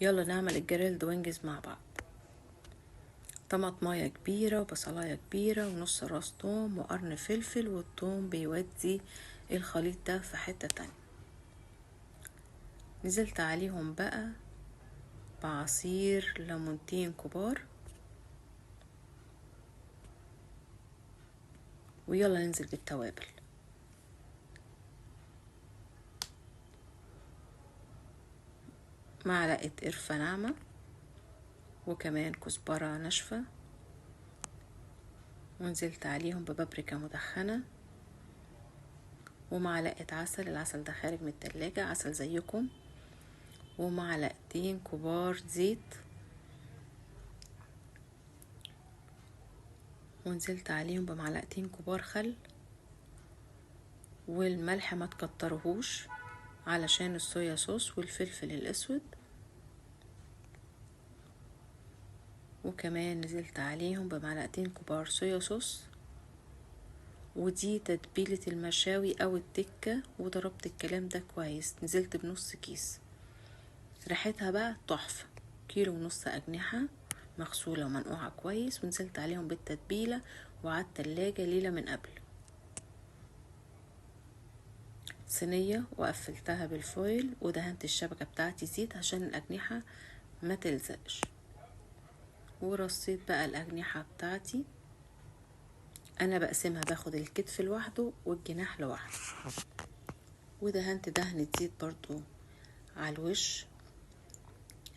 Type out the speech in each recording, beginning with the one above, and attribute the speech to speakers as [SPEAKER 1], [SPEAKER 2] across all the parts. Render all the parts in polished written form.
[SPEAKER 1] يلا نعمل الجريلد وينجز مع بعض. طماطمايه كبيرة وبصلاية كبيرة ونص راس توم وقرن فلفل، والثوم بيودي الخليط ده في حتة تانية. نزلت عليهم بقى بعصير ليمونتين كبار، ويلا ننزل بالتوابل. معلقة قرفة ناعمة، وكمان كزبرة ناشفة، ونزلت عليهم ببابريكا مدخنة، ومعلقة عسل. العسل ده خارج من التلاجة، عسل زيكم، ومعلقتين كبار زيت، ونزلت عليهم بمعلقتين كبار خل. والملح ما تكترهوش علشان الصويا صوص والفلفل الاسود. وكمان نزلت عليهم بمعلقتين كبار صويا صوص. ودي تتبيلة المشاوي او التكة، وضربت الكلام ده كويس. نزلت بنص كيس، ريحتها بقى تحفة. 1.5 كيلو أجنحة مغسولة ومنقوعة كويس، ونزلت عليهم بالتتبيلة وعلى التلاجة ليلة من قبل. صينية وقفلتها بالفويل، ودهنت الشبكة بتاعتي زيت عشان الأجنحة ما تلزقش. ورصيت بقى الأجنحة بتاعتي. أنا بقسمها، باخد الكتف لوحده والجناح لوحده. ودهنت دهنة زيت برضو على الوش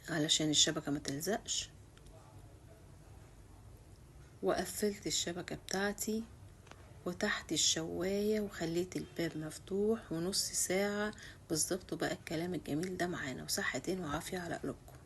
[SPEAKER 1] علشان الشبكة ما تلزقش. وقفلت الشبكة بتاعتي وتحت الشواية، وخليت الباب مفتوح ونص ساعة بالظبط. بقى الكلام الجميل ده معانا، وصحتين وعافية على قلوبكم.